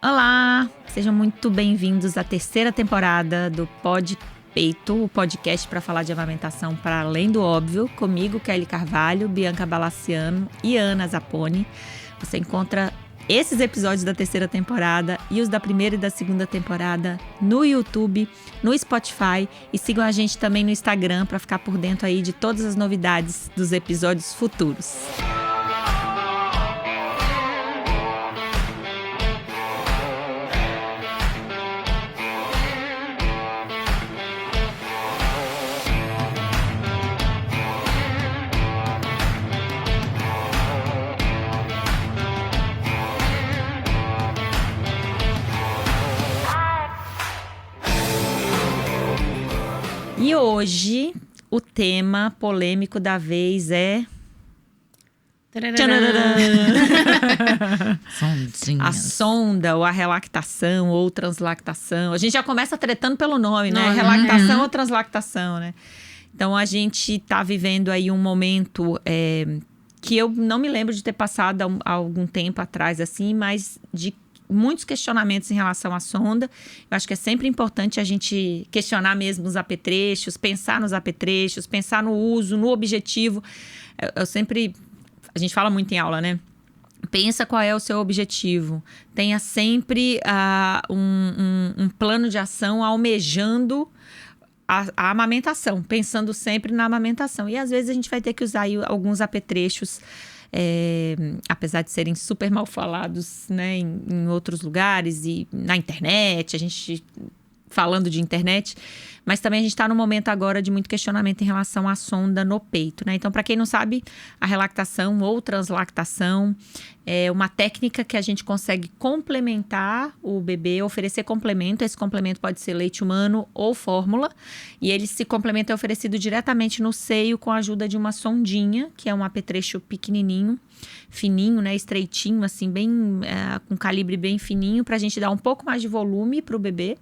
Olá, sejam muito bem-vindos à terceira temporada do Pod Peito, o podcast para falar de amamentação para além do óbvio, comigo, Kelly Carvalho, Bianca Balaciano e Ana Zapponi. Você encontra esses episódios da terceira temporada e os da primeira e da segunda temporada no YouTube, no Spotify, e sigam a gente também no Instagram para ficar por dentro aí de todas as novidades dos episódios futuros. E hoje, o tema polêmico da vez é... a sonda, ou a relactação, ou translactação. A gente já começa tretando pelo nome, né? Relactação ou translactação, né? Então, a gente tá vivendo aí um momento que eu não me lembro de ter passado há algum tempo atrás, assim, mas de muitos questionamentos em relação à sonda. Eu acho que é sempre importante a gente questionar mesmo os apetrechos, pensar nos apetrechos, pensar no uso, no objetivo. A gente fala muito em aula, né? Pensa qual é o seu objetivo. Tenha sempre um plano de ação almejando a amamentação, pensando sempre na amamentação. E às vezes a gente vai ter que usar aí alguns apetrechos, apesar de serem super mal falados, né, em outros lugares e na internet, a gente falando de internet, mas também a gente está num momento agora de muito questionamento em relação à sonda no peito, né? Então, para quem não sabe, a relactação ou translactação é uma técnica que a gente consegue complementar o bebê, oferecer complemento. Esse complemento pode ser leite humano ou fórmula, e esse complemento é oferecido diretamente no seio com a ajuda de uma sondinha, que é um apetrecho pequenininho, fininho, né, estreitinho, assim, bem com calibre bem fininho, para a gente dar um pouco mais de volume para o bebê.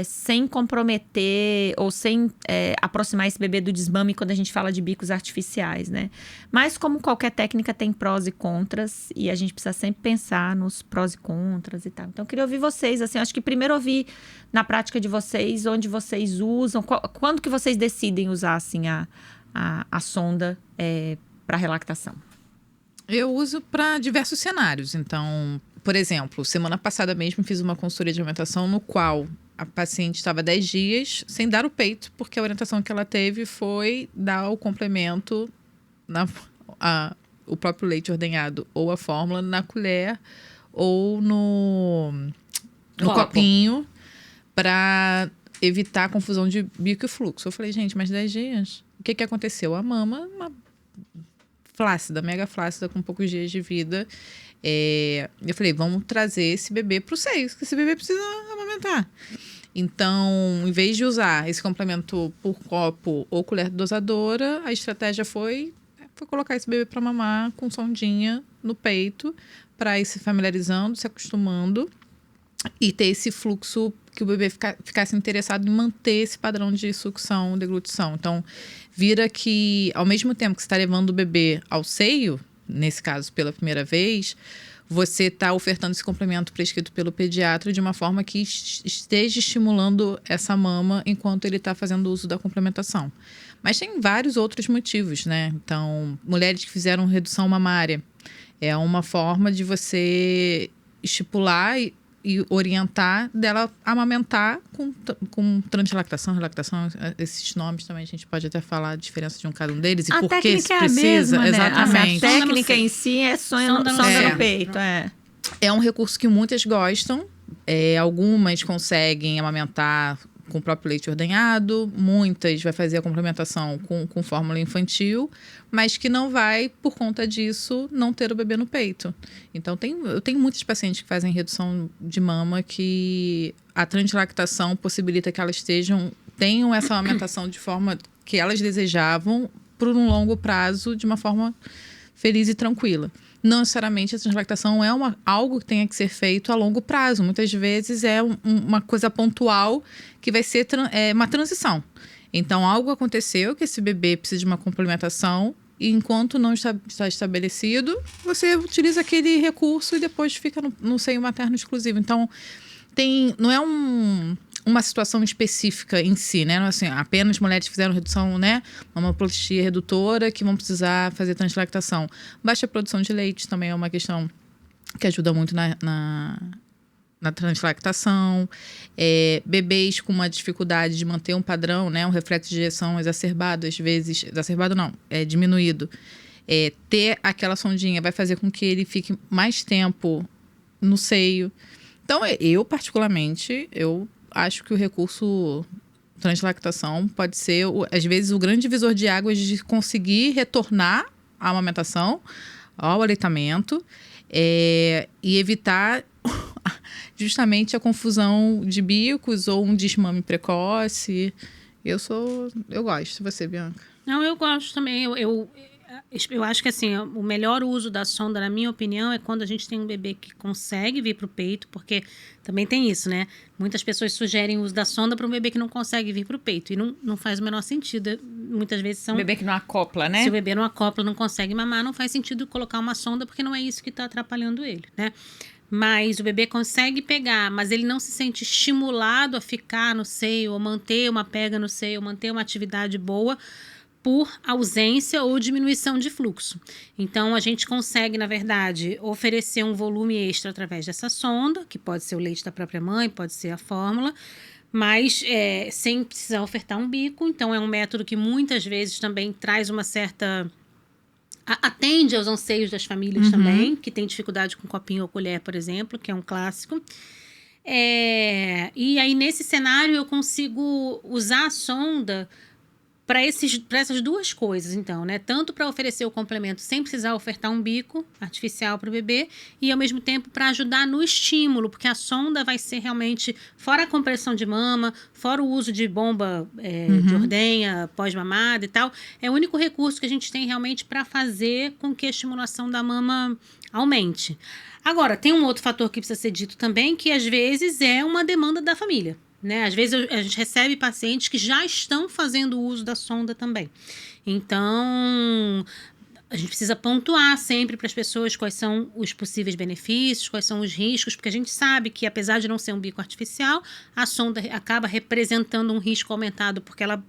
Sem comprometer ou sem aproximar esse bebê do desmame quando a gente fala de bicos artificiais, né? Mas como qualquer técnica tem prós e contras, e a gente precisa sempre pensar nos prós e contras e tal. Então eu queria ouvir vocês, assim, acho que primeiro ouvir na prática de vocês, onde vocês usam, quando que vocês decidem usar, assim, a sonda para relactação. Eu uso para diversos cenários. Então, por exemplo, semana passada mesmo fiz uma consultoria de amamentação no qual a paciente estava 10 dias sem dar o peito, porque a orientação que ela teve foi dar o complemento, o próprio leite ordenhado ou a fórmula na colher ou no copinho, para evitar a confusão de bico e fluxo. Eu falei, gente, mas 10 dias? O que aconteceu? A mama, flácida, mega flácida, com poucos dias de vida. Eu falei, vamos trazer esse bebê pro seio, porque esse bebê precisa amamentar. Então, em vez de usar esse complemento por copo ou colher dosadora, a estratégia foi colocar esse bebê para mamar com sondinha no peito, para ir se familiarizando, se acostumando e ter esse fluxo, que o bebê ficasse interessado em manter esse padrão de sucção, deglutição. Então, vira que, ao mesmo tempo que você está levando o bebê ao seio, nesse caso pela primeira vez, você está ofertando esse complemento prescrito pelo pediatra de uma forma que esteja estimulando essa mama enquanto ele está fazendo uso da complementação. Mas tem vários outros motivos, né? Então, mulheres que fizeram redução mamária, é uma forma de você estipular e orientar dela amamentar com translactação, relactação, esses nomes também a gente pode até falar a diferença de cada um deles e por que isso precisa. Mesma, exatamente. Né? A técnica em si é sonda no peito. É um recurso que muitas gostam. Algumas conseguem amamentar com o próprio leite ordenhado, muitas vai fazer a complementação com fórmula infantil, mas que não vai, por conta disso, não ter o bebê no peito. Então, eu tenho muitos pacientes que fazem redução de mama que a translactação possibilita que elas tenham essa amamentação de forma que elas desejavam por um longo prazo, de uma forma feliz e tranquila. Não necessariamente a translactação é algo que tenha que ser feito a longo prazo. Muitas vezes é uma coisa pontual que vai ser uma transição. Então, algo aconteceu que esse bebê precisa de uma complementação e enquanto não está estabelecido, você utiliza aquele recurso e depois fica no seio materno exclusivo. Então, não é uma situação específica em si, né? Não é assim, apenas mulheres que fizeram redução, né? Mamoplastia redutora que vão precisar fazer translactação. Baixa produção de leite também é uma questão que ajuda muito na translactação, bebês com uma dificuldade de manter um padrão, né, um reflexo de ejeção exacerbado, às vezes, exacerbado não, diminuído, ter aquela sondinha vai fazer com que ele fique mais tempo no seio. Então, eu particularmente, eu acho que o recurso translactação pode ser, às vezes, o grande divisor de águas de conseguir retornar à amamentação, ao aleitamento, e evitar justamente a confusão de bicos ou um desmame precoce. Eu gosto. Você, Bianca? Não, eu gosto também. Eu acho que assim, o melhor uso da sonda, na minha opinião, é quando a gente tem um bebê que consegue vir para o peito, porque também tem isso, né? Muitas pessoas sugerem o uso da sonda para um bebê que não consegue vir para o peito. E não faz o menor sentido. Muitas vezes são... Bebê que não acopla, né? Se o bebê não acopla, não consegue mamar, não faz sentido colocar uma sonda, porque não é isso que está atrapalhando ele, né? Mas o bebê consegue pegar, mas ele não se sente estimulado a ficar no seio, ou manter uma pega no seio, ou manter uma atividade boa por ausência ou diminuição de fluxo. Então, a gente consegue, na verdade, oferecer um volume extra através dessa sonda, que pode ser o leite da própria mãe, pode ser a fórmula, mas sem precisar ofertar um bico. Então, é um método que muitas vezes também traz uma certa... atende aos anseios das famílias também, que tem dificuldade com copinho ou colher, por exemplo, que é um clássico. E aí, nesse cenário, eu consigo usar a sonda para essas duas coisas, então, né? Tanto para oferecer o complemento sem precisar ofertar um bico artificial para o bebê e, ao mesmo tempo, para ajudar no estímulo, porque a sonda vai ser realmente, fora a compressão de mama, fora o uso de bomba de ordenha pós-mamada e tal, é o único recurso que a gente tem realmente para fazer com que a estimulação da mama aumente. Agora, tem um outro fator que precisa ser dito também, que às vezes é uma demanda da família, né? Às vezes a gente recebe pacientes que já estão fazendo uso da sonda também. Então, a gente precisa pontuar sempre para as pessoas quais são os possíveis benefícios, quais são os riscos, porque a gente sabe que, apesar de não ser um bico artificial, a sonda acaba representando um risco aumentado, porque ela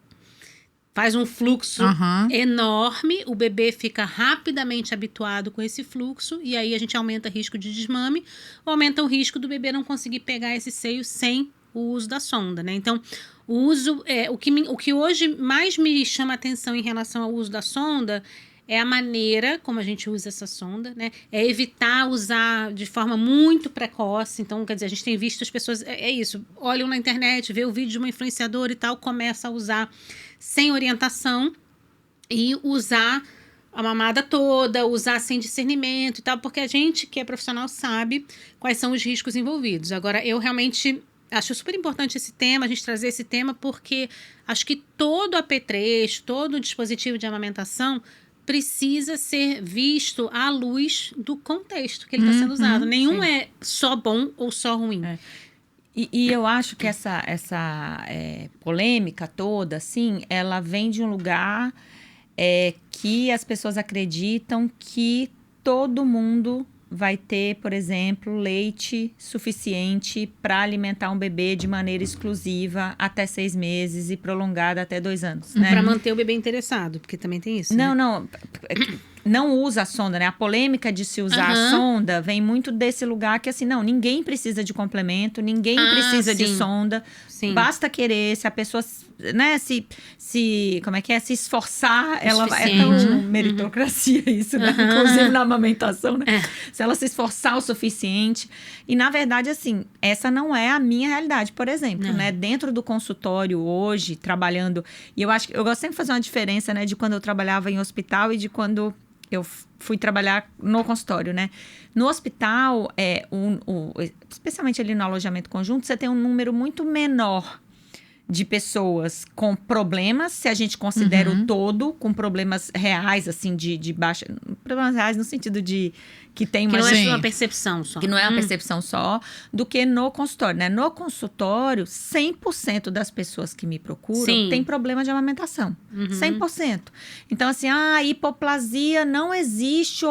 faz um fluxo enorme, o bebê fica rapidamente habituado com esse fluxo, e aí a gente aumenta o risco de desmame, ou aumenta o risco do bebê não conseguir pegar esse seio sem o uso da sonda, né? Então, o uso, o que hoje mais me chama a atenção em relação ao uso da sonda é a maneira como a gente usa essa sonda, né? É evitar usar de forma muito precoce. Então, quer dizer, a gente tem visto as pessoas, isso, olham na internet, vê o vídeo de uma influenciadora e tal, começa a usar sem orientação e usar a mamada toda, usar sem discernimento e tal, porque a gente que é profissional sabe quais são os riscos envolvidos. Agora, eu realmente acho super importante esse tema, a gente trazer esse tema, porque acho que todo apetrecho, todo dispositivo de amamentação precisa ser visto à luz do contexto que ele está sendo usado. Nenhum é só bom ou só ruim. E eu acho que essa polêmica toda, assim, ela vem de um lugar que as pessoas acreditam que todo mundo vai ter, por exemplo, leite suficiente para alimentar um bebê de maneira exclusiva até 6 meses e prolongada até 2 anos, né? Para manter o bebê interessado, porque também tem isso, né? Não usa a sonda, né? A polêmica de se usar a sonda vem muito desse lugar que, assim, não, ninguém precisa de complemento, ninguém precisa de sonda. Sim. Basta querer, se a pessoa, né, se esforçar, ela é tão meritocracia isso, né? Inclusive na amamentação, né? Se ela se esforçar o suficiente. E, na verdade, assim, essa não é a minha realidade, por exemplo, né? Dentro do consultório hoje, trabalhando, e eu acho que eu gosto sempre de fazer uma diferença, né, de quando eu trabalhava em hospital e de quando eu fui trabalhar no consultório, né? No hospital, especialmente ali no alojamento conjunto, você tem um número muito menor de pessoas com problemas, se a gente considera o todo, com problemas reais, assim, de baixa... Problemas reais no sentido de que tem Que uma... não é Sim. uma percepção só. Que não é uma percepção só, do que no consultório, né? No consultório, 100% das pessoas que me procuram Sim. têm problema de amamentação. 100%. Então, assim, a hipoplasia não existe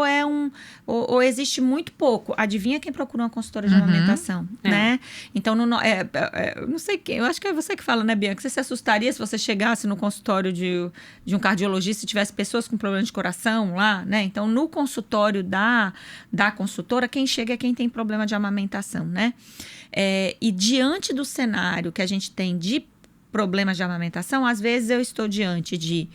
ou existe muito pouco. Adivinha quem procura uma consultora de amamentação, né? Então, não sei quem, eu acho que é você que fala, né, Bianca? Você se assustaria se você chegasse no consultório de um cardiologista e tivesse pessoas com problema de coração lá, né? Então, no consultório da consultora, quem chega é quem tem problema de amamentação, né? E diante do cenário que a gente tem de problemas de amamentação, às vezes eu estou diante de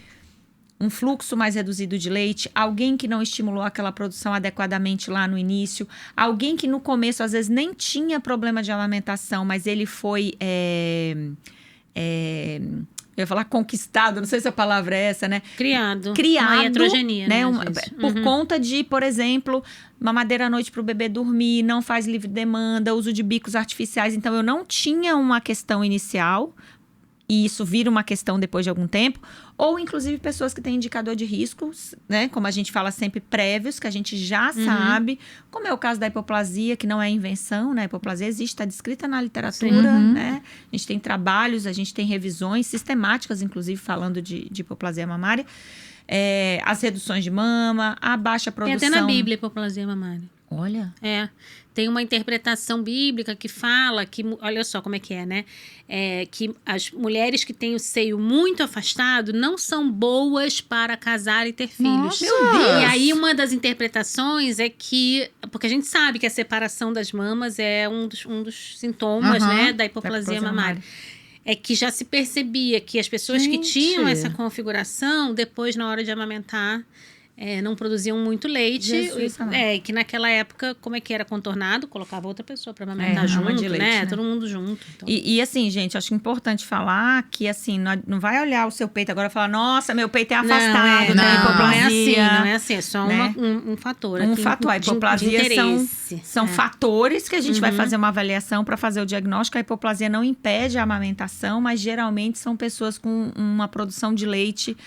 um fluxo mais reduzido de leite, alguém que não estimulou aquela produção adequadamente lá no início, alguém que no começo às vezes nem tinha problema de amamentação, mas ele foi... eu ia falar conquistado, não sei se a palavra é essa, né? Criado. Criado, Uma iatrogenia, né? Por conta de, por exemplo, mamadeira à noite para o bebê dormir, não faz livre demanda, uso de bicos artificiais. Então, eu não tinha uma questão inicial, e isso vira uma questão depois de algum tempo, ou inclusive pessoas que têm indicador de riscos, né? Como a gente fala sempre, prévios, que a gente já sabe, como é o caso da hipoplasia, que não é invenção, né? A hipoplasia existe, está descrita na literatura, né? A gente tem trabalhos, a gente tem revisões sistemáticas, inclusive, falando de hipoplasia mamária. As reduções de mama, a baixa produção... Tem até na Bíblia hipoplasia mamária. Olha... Tem uma interpretação bíblica que fala que, olha só como é que né? Que as mulheres que têm o seio muito afastado não são boas para casar e ter filhos. Nossa, meu Deus! E aí uma das interpretações é que, porque a gente sabe que a separação das mamas é um dos sintomas, né, da hipoplasia mamária. É que já se percebia que as pessoas que tinham essa configuração, depois na hora de amamentar, não produziam muito leite. Jesus, que naquela época, como é que era contornado? Colocava outra pessoa para amamentar junto, de leite, né? Todo mundo junto. Então. E assim, gente, acho importante falar que assim, não vai olhar o seu peito agora e falar, nossa, meu peito é afastado, tem hipoplasia. Não é assim, é só né? um fator. Um fator. A hipoplasia são fatores que a gente vai fazer uma avaliação para fazer o diagnóstico. A hipoplasia não impede a amamentação, mas geralmente são pessoas com uma produção de leite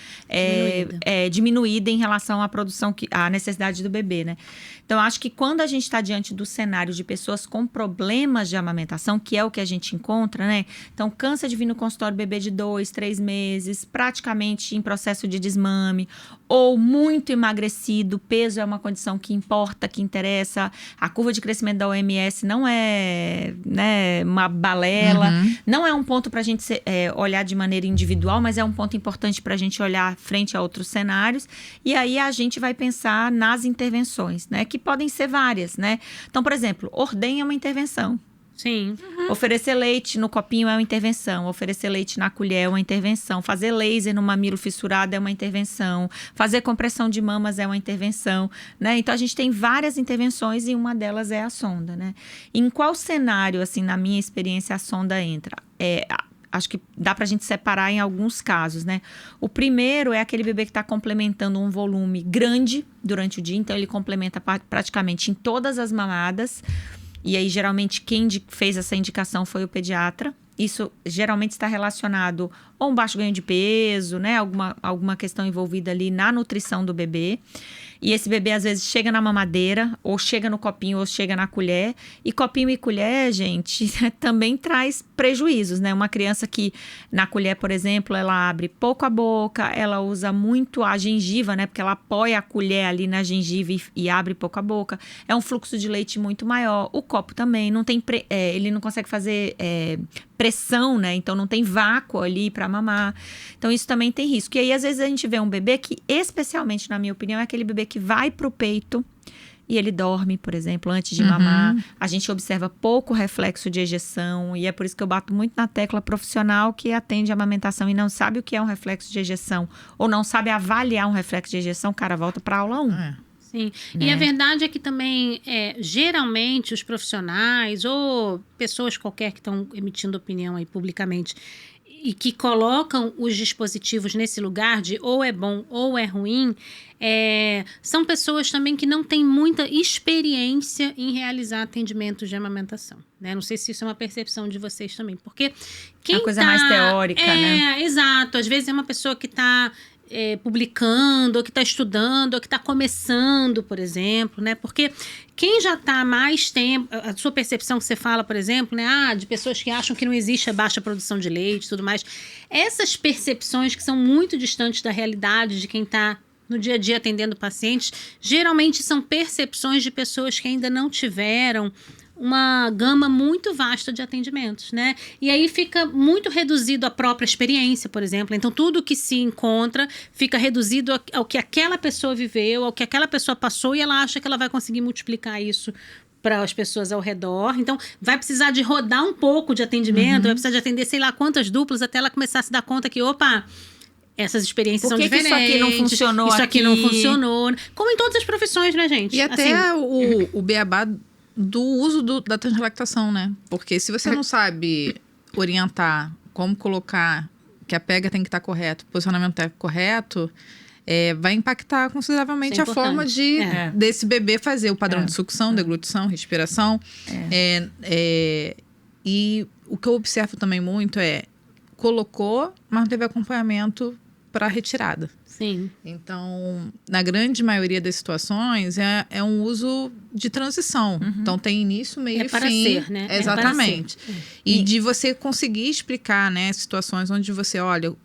diminuída em relação à produção, à necessidade do bebê, né? Então, acho que quando a gente está diante do cenário de pessoas com problemas de amamentação, que é o que a gente encontra, né? Então, cansa de vir no consultório bebê de 2, 3 meses, praticamente em processo de desmame, ou muito emagrecido, peso é uma condição que importa, que interessa. A curva de crescimento da OMS não é, né, uma balela, não é um ponto para a gente olhar de maneira individual, mas é um ponto importante para a gente olhar frente a outros cenários. E aí a gente vai pensar nas intervenções, né? Que podem ser várias, né? Então, por exemplo, ordenha é uma intervenção. Sim. Oferecer leite no copinho é uma intervenção. Oferecer leite na colher é uma intervenção. Fazer laser no mamilo fissurado é uma intervenção. Fazer compressão de mamas é uma intervenção, né? Então, a gente tem várias intervenções e uma delas é a sonda, né? Em qual cenário, assim, na minha experiência, a sonda entra? Acho que dá pra gente separar em alguns casos, né? O primeiro é aquele bebê que está complementando um volume grande durante o dia. Então, ele complementa praticamente em todas as mamadas. E aí, geralmente, quem fez essa indicação foi o pediatra. Isso geralmente está relacionado a um baixo ganho de peso, né? Alguma questão envolvida ali na nutrição do bebê. E esse bebê, às vezes, chega na mamadeira, ou chega no copinho, ou chega na colher. E copinho e colher, gente, também traz prejuízos, né? Uma criança que, na colher, por exemplo, ela abre pouco a boca, ela usa muito a gengiva, né? Porque ela apoia a colher ali na gengiva e abre pouco a boca. É um fluxo de leite muito maior. O copo também, não tem ele não consegue fazer pressão, né? Então, não tem vácuo ali para mamar. Então, isso também tem risco. E aí, às vezes, a gente vê um bebê que, especialmente, na minha opinião, é aquele bebê que vai pro peito e ele dorme, por exemplo, antes de mamar. A gente observa pouco reflexo de ejeção e é por isso que eu bato muito na tecla profissional que atende a amamentação e não sabe o que é um reflexo de ejeção ou não sabe avaliar um reflexo de ejeção, cara, volta para aula 1. Sim, né? E a verdade é que também, geralmente, os profissionais ou pessoas qualquer que estão emitindo opinião aí publicamente e que colocam os dispositivos nesse lugar de ou é bom ou é ruim, são pessoas também que não têm muita experiência em realizar atendimentos de amamentação, né? Não sei se isso é uma percepção de vocês também, porque quem uma coisa mais teórica, né? Exato, às vezes é uma pessoa que está publicando, ou que está estudando, ou que está começando, por exemplo, né? Porque quem já está há mais tempo, a sua percepção que você fala, por exemplo, né? De pessoas que acham que não existe a baixa produção de leite e tudo mais. Essas percepções que são muito distantes da realidade de quem está no dia a dia atendendo pacientes, geralmente são percepções de pessoas que ainda não tiveram uma gama muito vasta de atendimentos, né? E aí fica muito reduzido a própria experiência, por exemplo. Então, tudo que se encontra fica reduzido ao que aquela pessoa viveu, ao que aquela pessoa passou, e ela acha que ela vai conseguir multiplicar isso para as pessoas ao redor. Então, vai precisar de rodar um pouco de atendimento, vai precisar de atender sei lá quantas duplas, até ela começar a se dar conta que, opa, essas experiências são diferentes. Isso aqui não funcionou Isso aqui não funcionou. Como em todas as profissões, né, gente? E até o beabá do uso da translactação, né? Porque se você não sabe orientar como colocar, que a pega tem que estar correto, o posicionamento tá correto, vai impactar consideravelmente a forma desse bebê fazer o padrão de sucção, deglutição, respiração. E o que eu observo também muito colocou, mas não teve acompanhamento para retirada. Sim. Então, na grande maioria das situações, é um uso de transição. Então, tem início, meio e para fim. ser, né? Exatamente. E de você conseguir explicar, né, situações onde você, olha,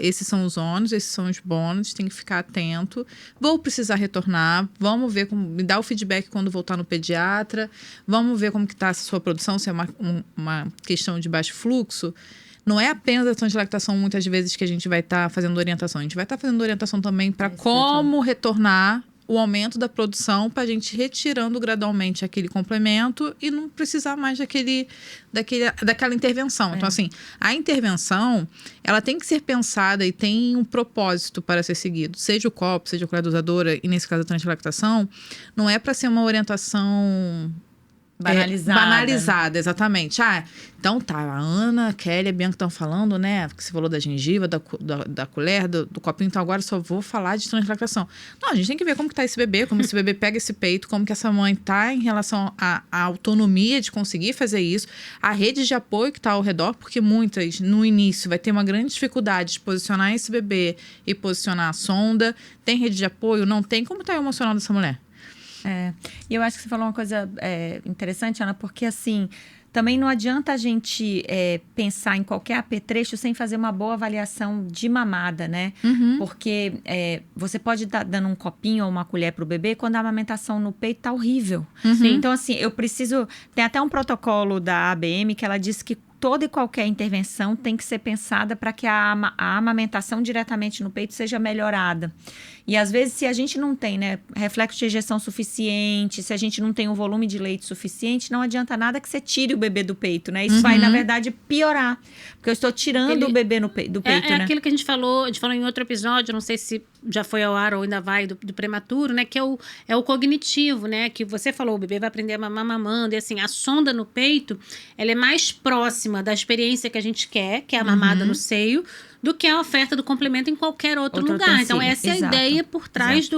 esses são os ônus, esses são os bônus, tem que ficar atento. Vou precisar retornar, vamos ver, me dá o feedback quando voltar no pediatra, vamos ver como que está a sua produção, se é uma questão de baixo fluxo. Não é apenas a translactação, muitas vezes, que a gente vai estar fazendo orientação. A gente vai estar fazendo orientação também para como retornar o aumento da produção, para a gente ir retirando gradualmente aquele complemento e não precisar mais daquela intervenção. Então, assim, a intervenção, ela tem que ser pensada e tem um propósito para ser seguido. Seja o copo, seja a colher dosadora, e nesse caso a translactação, não é para ser uma orientação banalizada, exatamente. Então tá, a Ana, a Kelly, a Bianca estão falando, né? Que você falou da gengiva, da colher, do copinho, então agora só vou falar de translactação. Não, a gente tem que ver como que tá esse bebê, como esse bebê pega esse peito, como que essa mãe tá em relação à autonomia de conseguir fazer isso, a rede de apoio que tá ao redor, porque muitas, no início, vai ter uma grande dificuldade de posicionar esse bebê e posicionar a sonda. Tem rede de apoio? Não tem. Como tá o emocional dessa mulher? E eu acho que você falou uma coisa interessante, Ana, porque assim, também não adianta a gente pensar em qualquer apetrecho sem fazer uma boa avaliação de mamada, né? Porque você pode estar dando um copinho ou uma colher para o bebê quando a amamentação no peito tá horrível. Então, assim, eu preciso... Tem até um protocolo da ABM que ela diz que toda e qualquer intervenção tem que ser pensada para que a amamentação diretamente no peito seja melhorada. E às vezes, se a gente não tem, né, reflexo de ejeção suficiente, se a gente não tem um volume de leite suficiente, não adianta nada que você tire o bebê do peito, né? Isso vai, na verdade, piorar. Porque eu estou tirando o bebê do peito, né? É aquilo que a gente falou em outro episódio, não sei se já foi ao ar ou ainda vai, do prematuro, né? Que é o cognitivo, né? Que você falou, o bebê vai aprender a mamar mamando. E assim, a sonda no peito, ela é mais próxima da experiência que a gente quer, que é a mamada no seio, do que a oferta do complemento em qualquer outro lugar. utensílio. Então, essa é a ideia por trás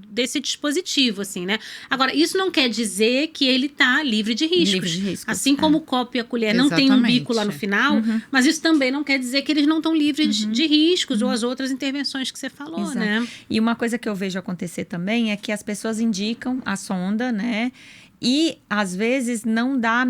desse dispositivo, assim, né? Agora, isso não quer dizer que ele tá livre de riscos. Livre de riscos, assim como o copo e a colher não tem um bico lá no final, mas isso também não quer dizer que eles não estão livres de riscos ou as outras intervenções que você falou, né? E uma coisa que eu vejo acontecer também é que as pessoas indicam a sonda, né? E, às vezes, não dá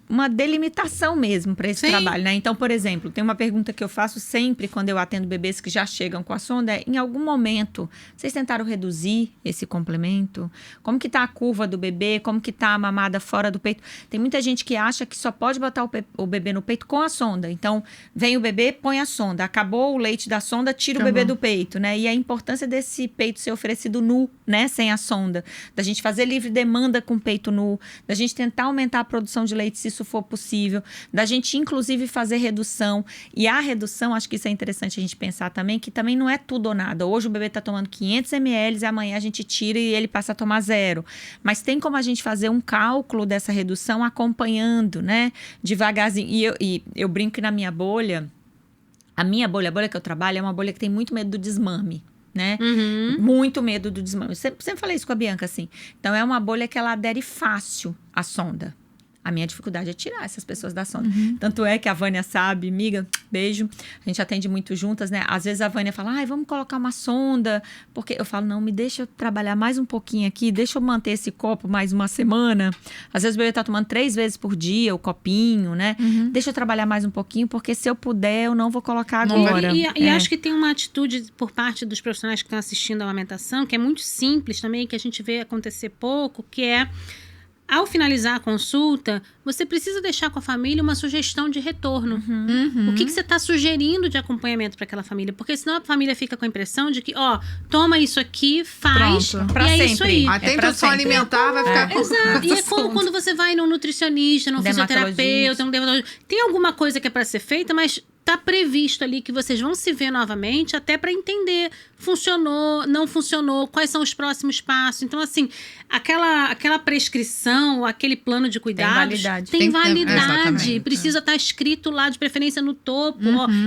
uma delimitação mesmo para esse trabalho, né? Então, por exemplo, tem uma pergunta que eu faço sempre quando eu atendo bebês que já chegam com a sonda. Em algum momento, vocês tentaram reduzir esse complemento? Como que tá a curva do bebê? Como que tá a mamada fora do peito? Tem muita gente que acha que só pode botar o bebê no peito com a sonda. Então, vem o bebê, põe a sonda. Acabou o leite da sonda, tira o bebê do peito, né? E a importância desse peito ser oferecido nu, né? Sem a sonda. Da gente fazer livre demanda com o peito nu, da gente tentar aumentar a produção de leite se isso for possível, da gente inclusive fazer redução. E a redução, acho que isso é interessante a gente pensar também, que também não é tudo ou nada. Hoje o bebê está tomando 500 ml e amanhã a gente tira e ele passa a tomar 0. Mas tem como a gente fazer um cálculo dessa redução acompanhando, né? Devagarzinho. E eu brinco que na minha bolha, a bolha que eu trabalho é uma bolha que tem muito medo do desmame, né? Muito medo do desmame. Eu sempre falei isso com a Bianca, assim. Então, é uma bolha que ela adere fácil à sonda. A minha dificuldade é tirar essas pessoas da sonda. Tanto é que a Vânia sabe, amiga, beijo. A gente atende muito juntas, né? Às vezes a Vânia fala, ai, vamos colocar uma sonda. Porque eu falo, não, me deixa eu trabalhar mais um pouquinho aqui. Deixa eu manter esse copo mais uma semana. Às vezes o bebê tá tomando 3 vezes por dia o copinho, né? Deixa eu trabalhar mais um pouquinho, porque se eu puder, eu não vou colocar agora. E acho que tem uma atitude por parte dos profissionais que estão assistindo a amamentação, que é muito simples também, que a gente vê acontecer pouco, que é... Ao finalizar a consulta, você precisa deixar com a família uma sugestão de retorno. O que você está sugerindo de acompanhamento para aquela família? Porque senão a família fica com a impressão de que, toma isso aqui, faz, Pronto. e é isso aí. Até a introdução alimentar vai ficar... Exato. E é como quando você vai num nutricionista, num fisioterapeuta, tem alguma coisa que é para ser feita, mas tá previsto ali que vocês vão se ver novamente, até para entender funcionou, não funcionou, quais são os próximos passos. Então, assim, aquela prescrição, aquele plano de cuidados tem validade. Precisa estar escrito lá, de preferência no topo,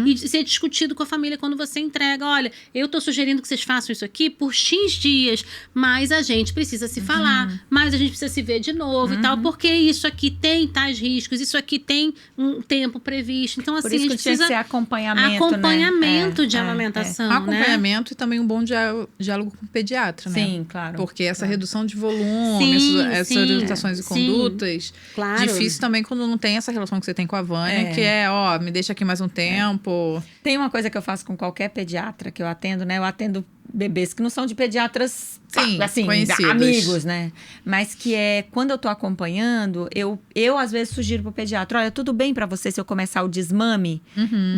e ser discutido com a família quando você entrega. Olha, eu tô sugerindo que vocês façam isso aqui por X dias, mas a gente precisa se falar, mas a gente precisa se ver de novo e tal, porque isso aqui tem tais riscos, isso aqui tem um tempo previsto. Então, assim, a gente precisa... Ser acompanhamento, né? De amamentação, né? Acompanhamento e também um bom diálogo com o pediatra, né? Sim, claro. Porque essa redução de volume, essas orientações e condutas, difícil também quando não tem essa relação que você tem com a Vânia, que é, me deixa aqui mais um tempo. Tem uma coisa que eu faço com qualquer pediatra que eu atendo, né? Eu atendo bebês que não são de pediatras, assim, conhecidos, amigos, né? Mas que é, quando eu tô acompanhando, eu às vezes sugiro pro pediatra, olha, tudo bem pra você se eu começar o desmame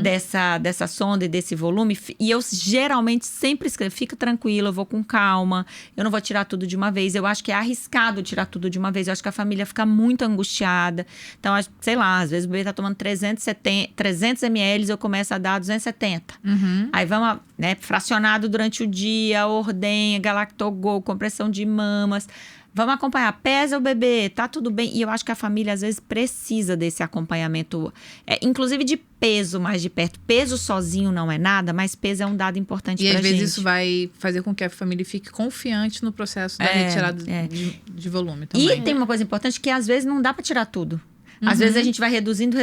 dessa sonda e desse volume? E eu geralmente sempre escrevo, fica tranquila, eu vou com calma, eu não vou tirar tudo de uma vez. Eu acho que é arriscado tirar tudo de uma vez, eu acho que a família fica muito angustiada. Então, sei lá, às vezes o bebê tá tomando 300 ml, eu começo a dar 270. Aí vamos, né, fracionado durante o dia, ordenha, galactogol, compressão de mamas. Vamos acompanhar, pesa o bebê, tá tudo bem. E eu acho que a família, às vezes, precisa desse acompanhamento, inclusive de peso mais de perto. Peso sozinho não é nada, mas peso é um dado importante pra gente. E às vezes isso vai fazer com que a família fique confiante no processo da retirada de volume também. E tem uma coisa importante que às vezes não dá pra tirar tudo. Às vezes a gente vai reduzindo,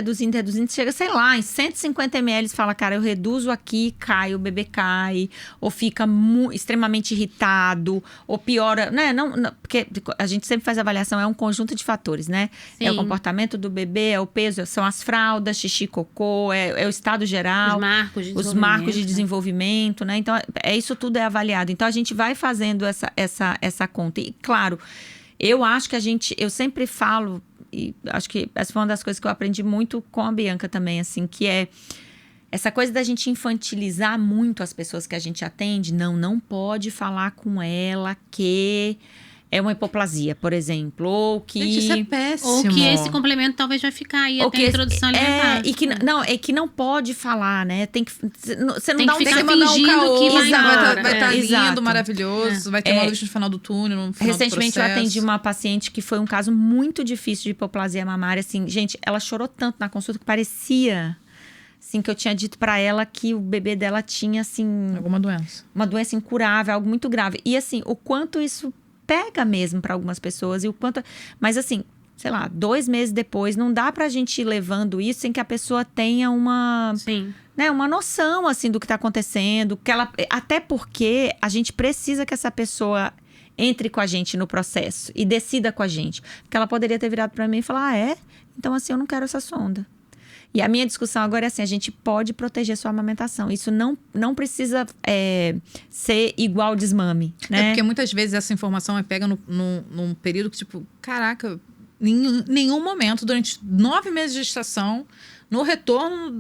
chega, sei lá, em 150 ml, fala, cara, eu reduzo aqui, cai, o bebê cai, ou fica extremamente irritado, ou piora, né? Não, porque a gente sempre faz avaliação, é um conjunto de fatores, né? Sim. É o comportamento do bebê, é o peso, são as fraldas, xixi, cocô, é o estado geral. Os marcos de desenvolvimento, né? Então, isso tudo é avaliado. Então, a gente vai fazendo essa conta. E, claro, eu acho que eu sempre falo, e acho que essa foi uma das coisas que eu aprendi muito com a Bianca também, assim, que é essa coisa da gente infantilizar muito as pessoas que a gente atende. Não pode falar com ela que é uma hipoplasia, por exemplo, ou que... Gente, isso é péssimo. Ou que esse complemento talvez vai ficar aí até a introdução alimentar. E que não pode falar, né? Você não tem dá que um ficar mandar fingindo que vai embora. Vai estar lindo, maravilhoso, vai ter uma luz no final do túnel, no final Recentemente do processo. Eu atendi uma paciente que foi um caso muito difícil de hipoplasia mamária, assim, gente, ela chorou tanto na consulta que parecia... Assim, que eu tinha dito pra ela que o bebê dela tinha, assim... Alguma doença. Uma doença incurável, algo muito grave. E, assim, o quanto isso pega mesmo pra algumas pessoas. E o quanto... Mas, assim, sei lá, 2 meses depois, não dá pra gente ir levando isso sem que a pessoa tenha uma... Sim. Né, uma noção, assim, do que tá acontecendo. Até porque a gente precisa que essa pessoa entre com a gente no processo e decida com a gente. Porque ela poderia ter virado pra mim e falar, então, assim, eu não quero essa sonda. E a minha discussão agora é assim, a gente pode proteger sua amamentação. Isso não precisa ser igual desmame, né? Porque muitas vezes essa informação pega num período que, tipo, caraca, em nenhum momento, durante 9 meses de gestação, no retorno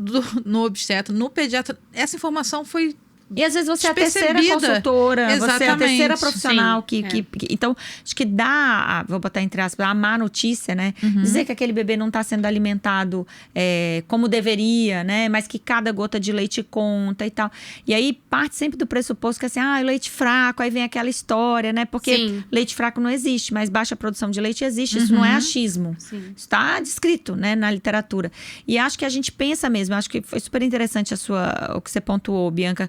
no obstetra, no pediatra, essa informação foi... E às vezes você é a terceira consultora, exatamente. Você é a terceira profissional. Sim, então, acho que dá, vou botar entre aspas, a má notícia, né? Dizer que aquele bebê não está sendo alimentado como deveria, né? Mas que cada gota de leite conta e tal. E aí parte sempre do pressuposto que assim, o leite fraco, aí vem aquela história, né? Porque leite fraco não existe, mas baixa produção de leite existe. Isso não é achismo. Sim. Isso está descrito, né, na literatura. E acho que a gente pensa mesmo, acho que foi super interessante o que você pontuou, Bianca.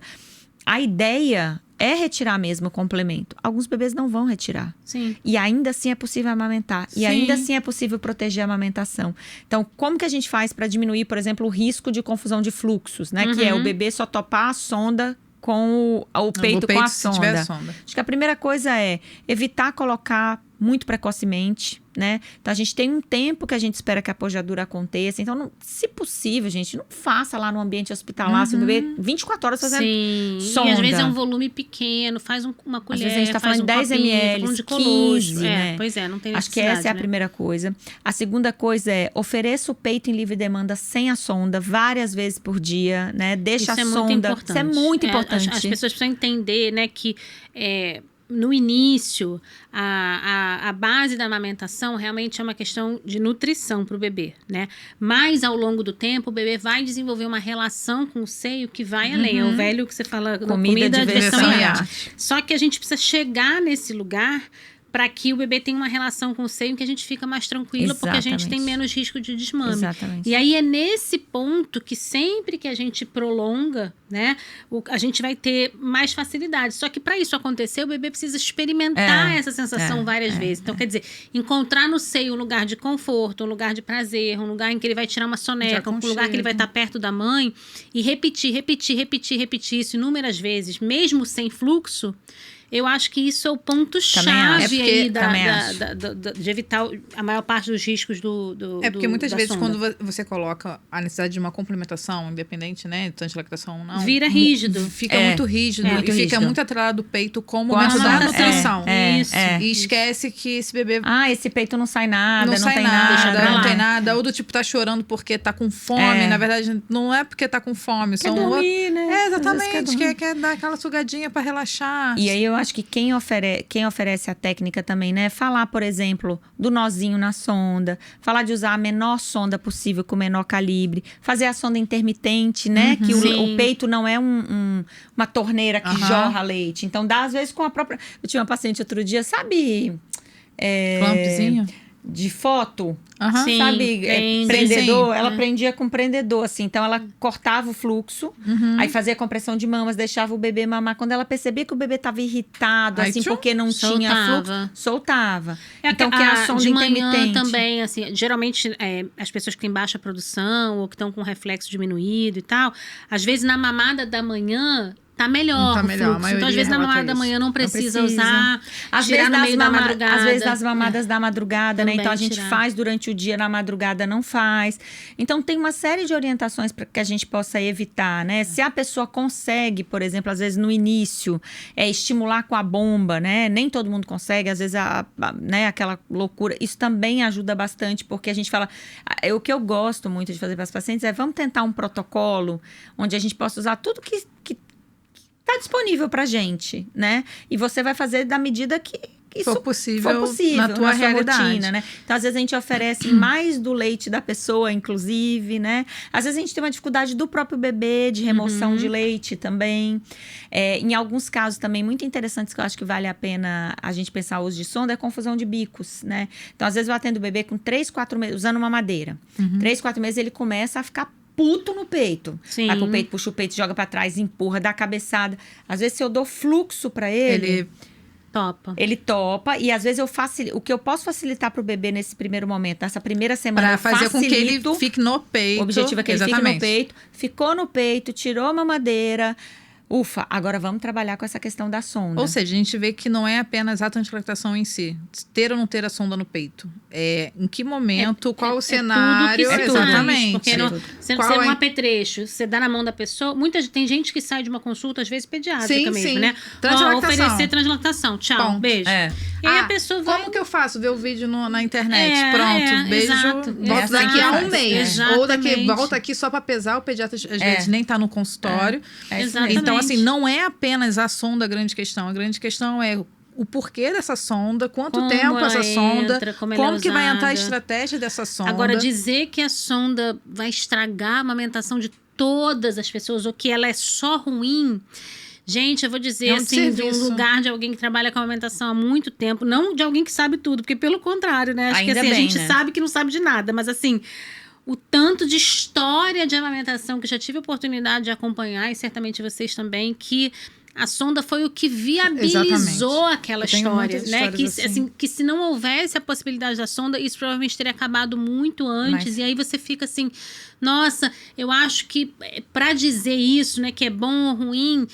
a ideia é retirar mesmo o complemento. Alguns bebês não vão retirar. Sim. E ainda assim é possível amamentar. E Sim. ainda assim é possível proteger a amamentação. Então, como que a gente faz para diminuir, por exemplo, o risco de confusão de fluxos, né? Que é o bebê só topar a sonda com o peito com a se tiver sonda. sonda. Acho que a primeira coisa é evitar colocar muito precocemente, né? Então, a gente tem um tempo que a gente espera que a pojadura aconteça. Então, se possível, gente, não faça lá no ambiente hospitalar, se o bebê 24 horas fazendo sonda. E às vezes é um volume pequeno, faz uma colher, Às vezes a gente tá faz falando de 10 copinho, ml, tá falando de 15, colostro. né? Pois é, não tem necessidade, Acho que essa é a né? primeira coisa. A segunda coisa é ofereça o peito em livre demanda sem a sonda várias vezes por dia, né? Deixa Isso a é sonda. muito importante. Isso é muito importante. As pessoas precisam entender, né, que no início, a base da amamentação realmente é uma questão de nutrição para o bebê, né? Mas, ao longo do tempo, o bebê vai desenvolver uma relação com o seio que vai além. É o velho que você fala, comida, diversão e arte. Só que a gente precisa chegar nesse lugar para que o bebê tenha uma relação com o seio que a gente fica mais tranquila, porque a gente tem menos risco de desmame. Exatamente. E aí é nesse ponto que sempre que a gente prolonga, né, a gente vai ter mais facilidade. Só que para isso acontecer, o bebê precisa experimentar essa sensação várias vezes. Então, quer dizer, encontrar no seio um lugar de conforto, um lugar de prazer, um lugar em que ele vai tirar uma soneca, um lugar que ele vai estar perto da mãe, e repetir isso inúmeras vezes, mesmo sem fluxo. Eu acho que isso é o ponto-chave aí de evitar a maior parte dos riscos do porque muitas vezes sonda. quando você coloca a necessidade de uma complementação, independente, né, tanto de lactação ou não, vira rígido. Fica muito rígido e fica muito atrelado do peito com o momento da nutrição. E esquece que esse bebê... esse peito não sai nada, não tem nada. Não tem nada. Ou do tipo, tá chorando porque tá com fome. Na verdade, não é porque tá com fome. Quer dormir, né? Exatamente. Quer dar aquela sugadinha pra relaxar. E aí eu acho que quem oferece a técnica também, né? Falar, por exemplo, do nozinho na sonda. Falar de usar a menor sonda possível com o menor calibre. Fazer a sonda intermitente, né? Que o peito não é uma torneira que jorra leite. Então, dá às vezes com a própria... Eu tinha uma paciente outro dia, sabe... Clampzinho? De foto, Sim, sabe? Prendedor. Sim. Ela prendia com prendedor, assim. Então, ela cortava o fluxo, aí fazia compressão de mamas, deixava o bebê mamar. Quando ela percebia que o bebê estava irritado, assim, porque não tinha fluxo, soltava. Então, que a sonda de manhã intermitente. também, assim, geralmente, as pessoas que têm baixa produção ou que estão com reflexo diminuído e tal, às vezes, na mamada da manhã... Tá melhor o fluxo. Então, às vezes, na mamada da manhã não precisa usar. Às vezes, no meio da madrugada. Às vezes, nas mamadas da madrugada, né? Então, a gente faz durante o dia, na madrugada não faz. Então, tem uma série de orientações para que a gente possa evitar, né? Se a pessoa consegue, por exemplo, às vezes no início, estimular com a bomba, né? Nem todo mundo consegue, às vezes, né? Aquela loucura. Isso também ajuda bastante, porque a gente fala... O que eu gosto muito de fazer para as pacientes é vamos tentar um protocolo onde a gente possa usar tudo que tá disponível pra gente, né? E você vai fazer da medida que isso for possível na tua realidade. rotina, né? Então, às vezes, a gente oferece mais do leite da pessoa, inclusive, né? Às vezes, a gente tem uma dificuldade do próprio bebê, de remoção de leite também. Em alguns casos, também, muito interessantes, que eu acho que vale a pena a gente pensar o uso de sonda, é confusão de bicos, né? Então, às vezes, eu atendo o bebê com 3, 4 meses, usando uma madeira. 3, 4 meses, ele começa a ficar puto no peito. Sim. Vai pro peito, puxa o peito, joga pra trás, empurra, dá a cabeçada. Às vezes, se eu dou fluxo pra ele topa. E às vezes o que eu posso facilitar pro bebê nesse primeiro momento, nessa primeira semana, pra fazer com que ele fique no peito. O objetivo é que ele fique no peito. Ficou no peito, tirou a mamadeira. Ufa, agora vamos trabalhar com essa questão da sonda. Ou seja, a gente vê que não é apenas a lactação em si. Ter ou não ter a sonda no peito. Em que momento, qual o cenário. Tudo que exatamente. Porque você não é um apetrecho. Você dá na mão da pessoa. Tem gente que sai de uma consulta, às vezes, pediátrica mesmo, né? Oferecer translactação. Tchau, ponto. Beijo. E aí a pessoa vai... Como que eu faço? Ver o vídeo na internet. Pronto, beijo. Exato, volto daqui a um mês. Exatamente. Ou volta aqui só pra pesar. O pediatra, às vezes, nem tá no consultório. Exatamente. Então, assim, não é apenas a sonda a grande questão. A grande questão é o porquê dessa sonda, quanto tempo essa sonda, como que vai entrar a estratégia dessa sonda. Agora, dizer que a sonda vai estragar a amamentação de todas as pessoas ou que ela é só ruim... Gente, eu vou dizer, assim, de um lugar de alguém que trabalha com amamentação há muito tempo, não de alguém que sabe tudo, porque pelo contrário, né? Acho que assim, a gente sabe que não sabe de nada, mas assim... O tanto de história de amamentação que já tive a oportunidade de acompanhar, e certamente vocês também, que a sonda foi o que viabilizou aquela história, né? Que, assim, que se não houvesse a possibilidade da sonda, isso provavelmente teria acabado muito antes. E aí você fica assim, nossa, eu acho que para dizer isso, né, que é bom ou ruim,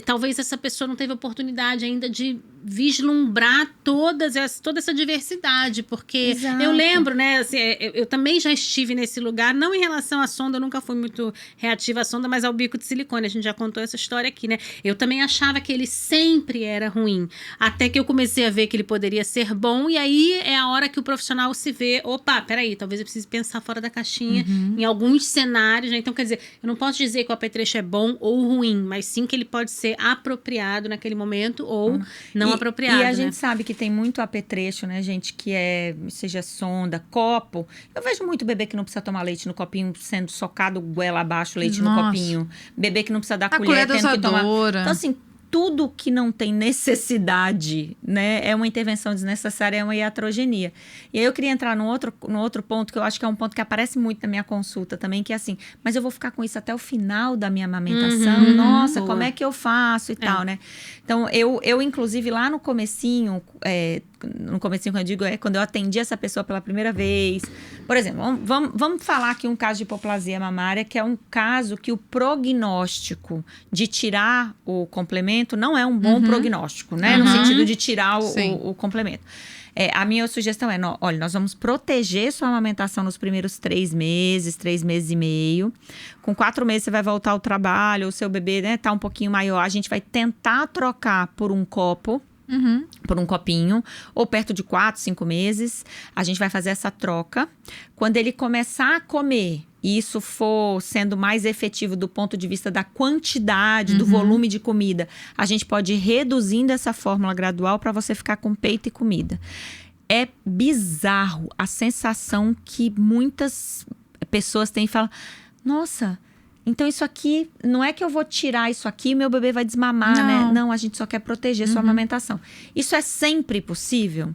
talvez essa pessoa não teve oportunidade ainda de vislumbrar toda essa diversidade, porque Exato. Eu lembro, né, assim, eu também já estive nesse lugar, não em relação à sonda, eu nunca fui muito reativa à sonda, mas ao bico de silicone, a gente já contou essa história aqui, né, eu também achava que ele sempre era ruim, até que eu comecei a ver que ele poderia ser bom, e aí é a hora que o profissional se vê, opa, peraí, talvez eu precise pensar fora da caixinha, em alguns cenários, né, então quer dizer, eu não posso dizer que o apetrecho é bom ou ruim, mas sim que ele pode ser apropriado naquele momento ou não apropriado. E a né? gente sabe que tem muito apetrecho, né, gente, que seja sonda, copo. Eu vejo muito bebê que não precisa tomar leite no copinho, sendo socado goela abaixo, leite no copinho. Bebê que não precisa dar colher, tendo que tomar. Então, assim, tudo que não tem necessidade, né, é uma intervenção desnecessária, é uma iatrogenia. E aí eu queria entrar no outro ponto, que eu acho que é um ponto que aparece muito na minha consulta também, que é assim, mas eu vou ficar com isso até o final da minha amamentação? Nossa, como é que eu faço e tal, né? Então, eu inclusive, lá no comecinho, quando eu digo, quando eu atendi essa pessoa pela primeira vez. Por exemplo, vamos falar aqui um caso de hipoplasia mamária, que é um caso que o prognóstico de tirar o complemento não é um bom prognóstico, né? No sentido de tirar o complemento. A minha sugestão é, olha, nós vamos proteger sua amamentação nos primeiros 3 meses e meio. Com 4 meses você vai voltar ao trabalho, o seu bebê, né, tá um pouquinho maior. A gente vai tentar trocar por um copo, por um copinho, ou perto de 4, 5 meses. A gente vai fazer essa troca. Quando ele começar a comer, e isso for sendo mais efetivo do ponto de vista da quantidade, do volume de comida, a gente pode ir reduzindo essa fórmula gradual para você ficar com peito e comida. É bizarro a sensação que muitas pessoas têm e falam, nossa, então isso aqui, não é que eu vou tirar isso aqui e meu bebê vai desmamar, né? Não, a gente só quer proteger sua amamentação. Isso é sempre possível?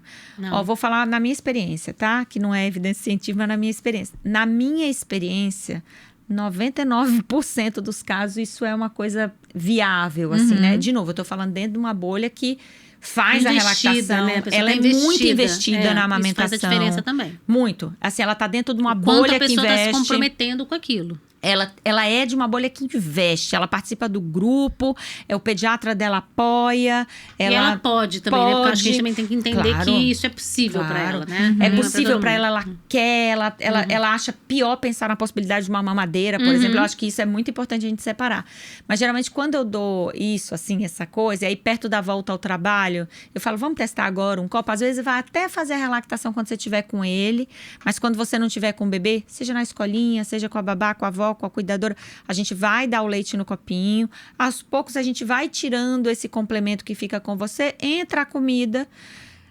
Ó, vou falar na minha experiência, tá? Que não é evidência científica, mas na minha experiência. Na minha experiência, 99% dos casos, isso é uma coisa viável, assim, né? De novo, eu tô falando dentro de uma bolha que faz a relactação, né? Ela é muito investida na amamentação. Isso faz a diferença também. Muito. Assim, ela tá dentro de uma bolha que investe. Quanto a pessoa tá se comprometendo com aquilo. Ela é de uma bolha que investe, ela participa do grupo, o pediatra dela apoia. E ela pode também, né? Porque eu acho que a gente também tem que entender que isso é possível para ela, né? É possível para ela quer, ela acha pior pensar na possibilidade de uma mamadeira, por exemplo. Eu acho que isso é muito importante a gente separar. Mas geralmente quando eu dou isso, assim, essa coisa, e aí perto da volta ao trabalho, eu falo, vamos testar agora um copo. Às vezes vai até fazer a relactação quando você estiver com ele, mas quando você não estiver com o bebê, seja na escolinha, seja com a babá, com a avó, com a cuidadora, a gente vai dar o leite no copinho. Aos poucos a gente vai tirando esse complemento que fica com você, entra a comida,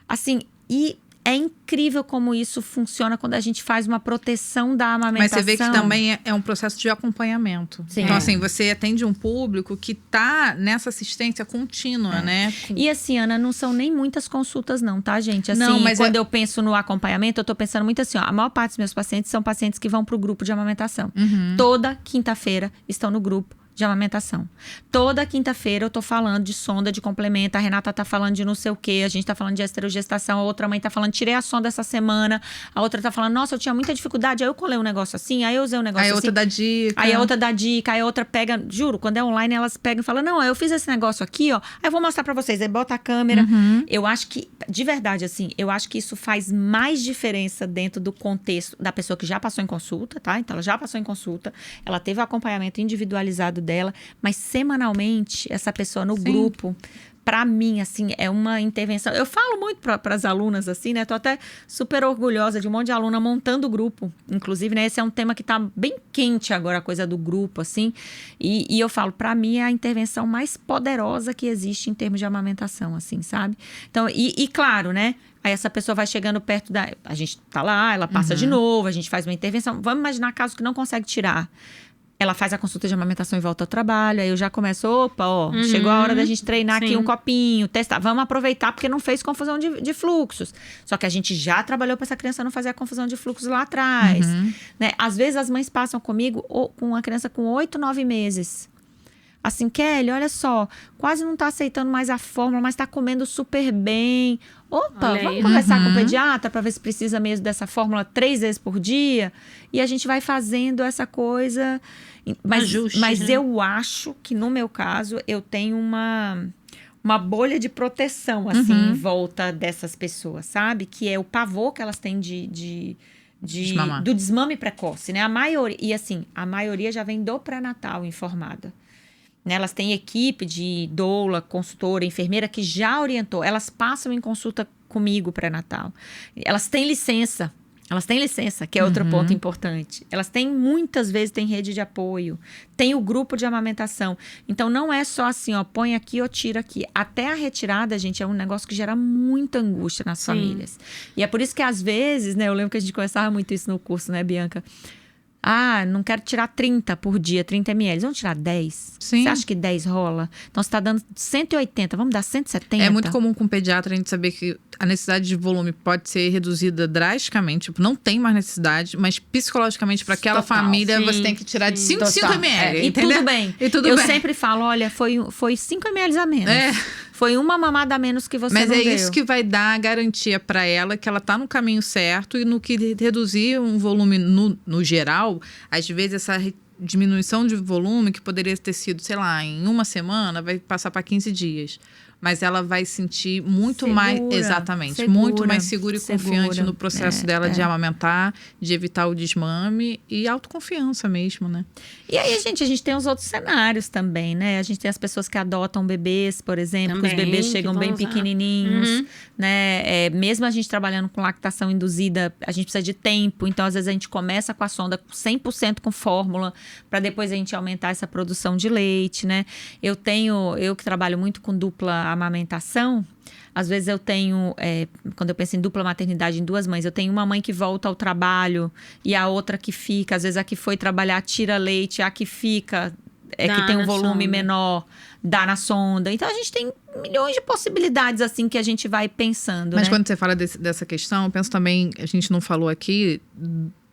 assim, e é incrível como isso funciona quando a gente faz uma proteção da amamentação. Mas você vê que também é um processo de acompanhamento. Sim. Então, assim, você atende um público que tá nessa assistência contínua, né? E assim, Ana, não são nem muitas consultas não, tá, gente? Assim, não, mas quando eu penso no acompanhamento, eu tô pensando muito assim, ó, a maior parte dos meus pacientes são pacientes que vão pro grupo de amamentação. Toda quinta-feira estão no grupo de amamentação. Toda quinta-feira eu tô falando de sonda, de complemento, a Renata tá falando de não sei o quê, a gente tá falando de esterogestação, a outra mãe tá falando, tirei a sonda essa semana, a outra tá falando, nossa, eu tinha muita dificuldade, aí eu colei um negócio assim, aí eu usei um negócio assim. Aí a outra dá dica. Aí a outra dá dica, aí a outra pega, juro, quando é online, elas pegam e falam, não, eu fiz esse negócio aqui, ó, aí eu vou mostrar pra vocês, aí bota a câmera. Eu acho que, de verdade, assim, eu acho que isso faz mais diferença dentro do contexto da pessoa que já passou em consulta, tá? Então, ela já passou em consulta, ela teve o acompanhamento individualizado dela, mas semanalmente, essa pessoa no grupo, pra mim, assim, é uma intervenção. Eu falo muito para as alunas, assim, né? Tô até super orgulhosa de um monte de aluna montando o grupo. Inclusive, né? Esse é um tema que tá bem quente agora, a coisa do grupo, assim. E eu falo, para mim, é a intervenção mais poderosa que existe em termos de amamentação, assim, sabe? Então, e claro, né? Aí essa pessoa vai chegando perto da... A gente tá lá, ela passa de novo, a gente faz uma intervenção. Vamos imaginar caso que não consegue tirar. Ela faz a consulta de amamentação e volta ao trabalho. Aí eu já começo, opa, ó, chegou a hora da gente treinar aqui um copinho, testar. Vamos aproveitar porque não fez confusão de fluxos. Só que a gente já trabalhou para essa criança não fazer a confusão de fluxos lá atrás. Né? Às vezes as mães passam comigo com uma criança com 8, 9 meses. Assim, Kelly, olha só, quase não tá aceitando mais a fórmula, mas tá comendo super bem. Opa, Olha vamos aí. conversar com o pediatra para ver se precisa mesmo dessa fórmula 3 vezes por dia. E a gente vai fazendo essa coisa. Ajuste, Mas né? eu acho que, no meu caso, eu tenho uma bolha de proteção, assim, em volta dessas pessoas, sabe? Que é o pavor que elas têm Desmamar. do desmame precoce, né? A maioria, e assim, a maioria já vem do pré-natal informada. Né? Elas têm equipe de doula, consultora, enfermeira que já orientou. Elas passam em consulta comigo pré-natal. Elas têm licença. Que é outro ponto importante. Elas têm, muitas vezes, têm rede de apoio. Tem o grupo de amamentação. Então, não é só assim, ó, põe aqui ou tira aqui. Até a retirada, gente, é um negócio que gera muita angústia nas famílias. E é por isso que, às vezes, né, eu lembro que a gente conversava muito isso no curso, né, Bianca? Ah, não quero tirar 30 por dia, 30 ml. Vamos tirar 10? Sim. Você acha que 10 rola? Então, você tá dando 180, vamos dar 170? É muito comum com o pediatra a gente saber que a necessidade de volume pode ser reduzida drasticamente. Tipo, não tem mais necessidade, mas psicologicamente, para aquela Total. família, Sim, você tem que tirar de 5 Total. ml. E entendeu? tudo bem. E tudo eu bem. sempre falo, olha, foi 5 ml a menos. É. Foi uma mamada a menos que você Mas não é deu. isso que vai dar a garantia para ela que ela tá no caminho certo e no que reduzir um volume no geral, às vezes essa diminuição de volume que poderia ter sido, sei lá, em uma semana, vai passar para 15 dias. Mas ela vai sentir muito Segura, mais, exatamente, segura, muito mais segura e confiante segura. no processo dela de amamentar, de evitar o desmame e autoconfiança mesmo, né? E aí, a gente tem os outros cenários também, né? A gente tem as pessoas que adotam bebês, por exemplo, que os Também, bebês que chegam vão bem usar. pequenininhos, né? Mesmo a gente trabalhando com lactação induzida, a gente precisa de tempo. Então, às vezes, a gente começa com a sonda 100% com fórmula, para depois a gente aumentar essa produção de leite, né? Eu que trabalho muito com dupla amamentação, às vezes eu tenho, quando eu penso em dupla maternidade em duas mães, eu tenho uma mãe que volta ao trabalho e a outra que fica. Às vezes a que foi trabalhar tira leite, a que fica, que tem um volume menor, dá na sonda. Então a gente tem milhões de possibilidades assim que a gente vai pensando, Mas né? quando você fala dessa questão, eu penso também, a gente não falou aqui,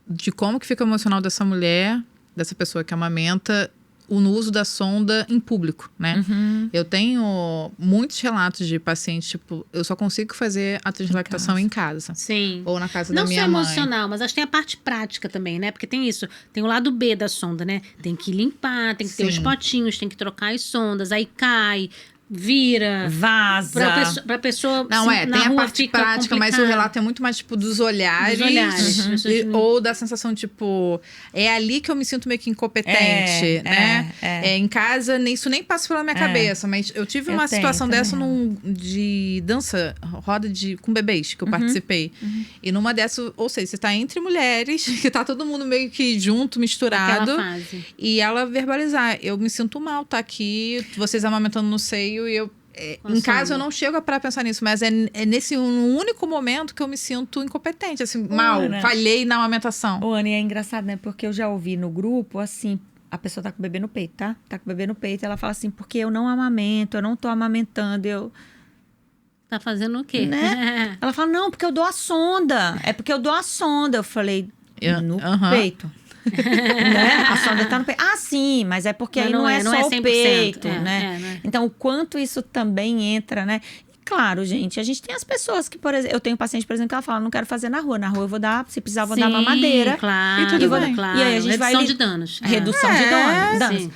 de como que fica o emocional dessa mulher, dessa pessoa que amamenta, no uso da sonda em público, né? Eu tenho muitos relatos de pacientes, tipo, eu só consigo fazer a translactação em casa. Sim. Ou na casa Não da minha só mãe. emocional, mas acho que tem a parte prática também, né? Porque tem isso, tem o lado B da sonda, né? Tem que limpar, tem que ter os Sim. potinhos, tem que trocar as sondas, aí cai, vira. Vaza. Pra pessoa Não, se na tem a rua parte fica prática, mas o complicado. relato é muito mais, tipo, dos olhares. Dos olhares. As pessoas não- Ou da sensação, tipo, é ali que eu me sinto meio que incompetente, né? Em casa, isso nem passa pela minha cabeça, mas eu tive uma situação dessa de dança, roda com bebês, que eu participei. E numa dessas, ou seja, você tá entre mulheres, que tá todo mundo meio que junto, misturado. Aquela fase. E ela verbalizar, eu me sinto mal, tá aqui, vocês amamentando no seio e eu... em casa eu não chego para pensar nisso, mas é nesse único momento que eu me sinto incompetente, assim, mal, Ana. falhei na amamentação. Ô, Ana, e é engraçado, né? Porque eu já ouvi no grupo, assim, a pessoa tá com o bebê no peito, tá? Tá com o bebê no peito, ela fala assim, porque eu não amamento, eu não tô amamentando, Tá fazendo o quê? né? Ela fala, não, porque eu dou a sonda. É porque eu dou a sonda. Eu falei, no peito. Né? A sonda tá no peito. Ah, sim, mas é porque Mas aí não é só o 100%, peito, né? né? Então, o quanto isso também entra, né? E claro, gente, a gente tem as pessoas que, por exemplo, eu tenho paciente, por exemplo, que ela fala, não quero fazer na rua. Na rua eu vou dar, se precisar, eu vou dar mamadeira. Claro, E tudo bem. claro. E aí a gente Redução vai de danos. Redução de danos. sim.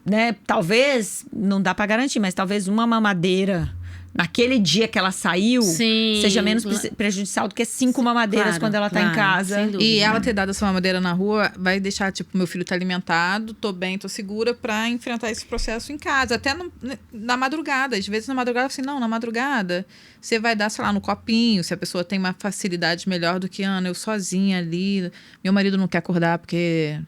Né? Talvez, não dá pra garantir, mas talvez uma mamadeira naquele dia que ela saiu Sim. seja menos prejudicial do que 5 mamadeiras Claro, quando ela tá claro, em casa. sem dúvida. E ela ter dado essa mamadeira na rua vai deixar, tipo, meu filho tá alimentado, tô bem, tô segura pra enfrentar esse processo em casa. Até na madrugada. Às vezes na madrugada, assim, não, na madrugada você vai dar, sei lá, no copinho. Se a pessoa tem uma facilidade melhor do que, Ana, eu sozinha ali, meu marido não quer acordar porque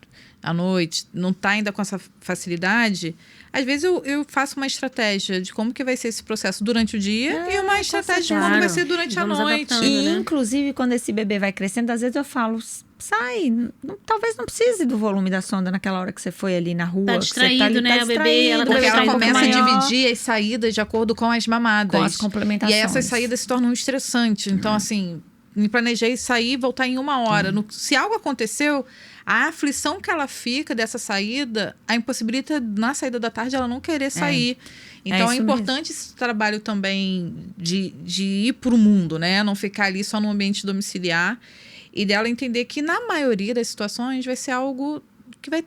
à noite não tá ainda com essa facilidade. Às vezes eu faço uma estratégia de como que vai ser esse processo durante o dia e uma estratégia de como certeza. vai ser durante a Vamos noite. adaptando. E, né? inclusive, quando esse bebê vai crescendo, às vezes eu falo, sai, talvez não precise do volume da sonda naquela hora que você foi ali na rua. Tá que você distraído, ali, né? O bebê, ela tá Porque ela distraído começa a maior. dividir as saídas de acordo com as mamadas. Com as complementações. E aí essas saídas se tornam estressantes. Então, assim, me planejei sair e voltar em 1 hora. Se algo aconteceu, a aflição que ela fica dessa saída, a impossibilita na saída da tarde ela não querer sair. Então é importante mesmo. Esse trabalho também de ir para o mundo, né? Não ficar ali só no ambiente domiciliar. E dela entender que na maioria das situações vai ser algo que vai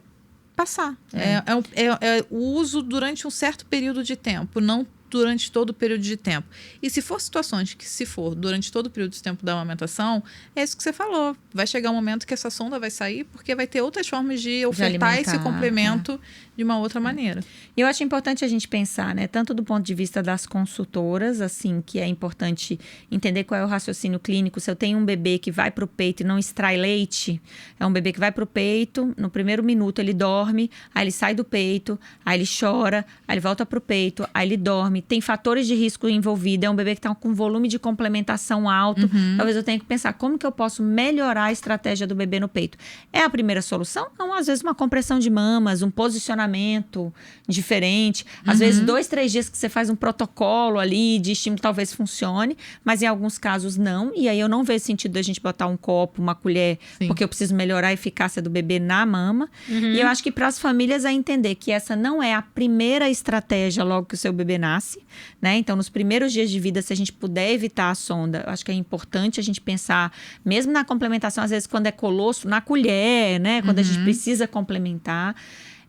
passar. É o uso durante um certo período de tempo, não durante todo o período de tempo. E se for situações que, se for durante todo o período de tempo da amamentação, é isso que você falou. Vai chegar um momento que essa sonda vai sair, porque vai ter outras formas de ofertar esse complemento de uma outra maneira. E eu acho importante a gente pensar, né? Tanto do ponto de vista das consultoras, assim, que é importante entender qual é o raciocínio clínico. Se eu tenho um bebê que vai para o peito e não extrai leite, é um bebê que vai para o peito, no primeiro minuto ele dorme, aí ele sai do peito, aí ele chora, aí ele volta para o peito, aí ele dorme. Tem fatores de risco envolvidos, é um bebê que está com volume de complementação alto. Talvez eu tenha que pensar como que eu posso melhorar a estratégia do bebê no peito. É a primeira solução? Não, às vezes uma compressão de mamas, um posicionamento diferente. Às vezes 2, 3 dias que você faz um protocolo ali de estímulo talvez funcione, mas em alguns casos não. E aí eu não vejo sentido da gente botar um copo, uma colher, porque eu preciso melhorar a eficácia do bebê na mama. E eu acho que para as famílias é entender que essa não é a primeira estratégia logo que o seu bebê nasce. Né? Então, nos primeiros dias de vida, se a gente puder evitar a sonda, eu acho que é importante a gente pensar, mesmo na complementação, às vezes quando é colosso, na colher, né? Quando a gente precisa complementar.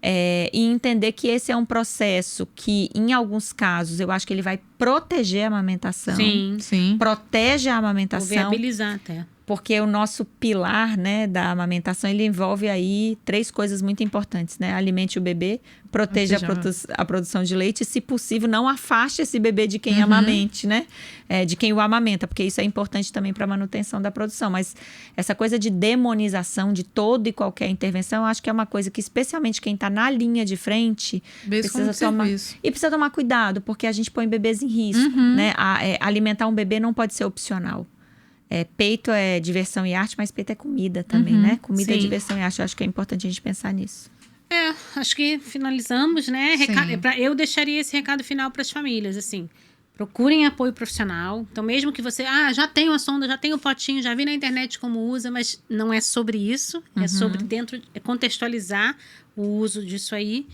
E entender que esse é um processo que, em alguns casos, eu acho que ele vai proteger a amamentação. Sim. Protege a amamentação. Ou viabilizar até. Porque o nosso pilar, né, da amamentação, ele envolve aí 3 coisas muito importantes, né? Alimente o bebê, proteja a produção de leite e, se possível, não afaste esse bebê de quem amamente, né? De quem o amamenta, porque isso é importante também para a manutenção da produção. Mas essa coisa de demonização de toda e qualquer intervenção, eu acho que é uma coisa que, especialmente quem está na linha de frente, precisa tomar. E precisa tomar cuidado, porque a gente põe bebês em risco, né? Alimentar um bebê não pode ser opcional. Peito é diversão e arte, mas peito é comida também, né? Comida é diversão e arte. Eu acho que é importante a gente pensar nisso. Acho que finalizamos, né? Eu deixaria esse recado final para as famílias, assim. Procurem apoio profissional. Então, mesmo que você... já tenho a sonda, já tenho o potinho, já vi na internet como usa, mas não é sobre isso. É sobre contextualizar o uso disso aí.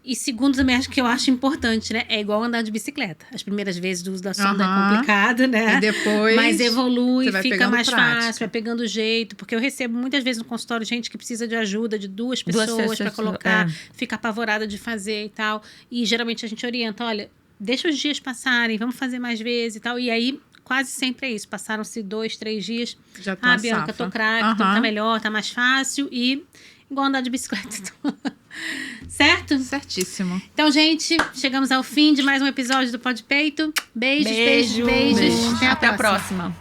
E segundo também, acho que eu acho importante, né? É igual andar de bicicleta. As primeiras vezes do uso da sonda é complicado, né? E depois... Mas evolui, fica mais fácil, vai pegando jeito. Porque eu recebo muitas vezes no consultório gente que precisa de ajuda de 2 pessoas para colocar, fica apavorada de fazer e tal. E geralmente a gente orienta, olha, deixa os dias passarem, vamos fazer mais vezes e tal. E aí, quase sempre é isso. Passaram-se 2, 3 dias. Já tá Bianca, tô craque, tá melhor, tá mais fácil. E igual andar de bicicleta. Certo? Certíssimo. Então, gente, chegamos ao fim de mais um episódio do Pode Peito. Beijos. Até a próxima.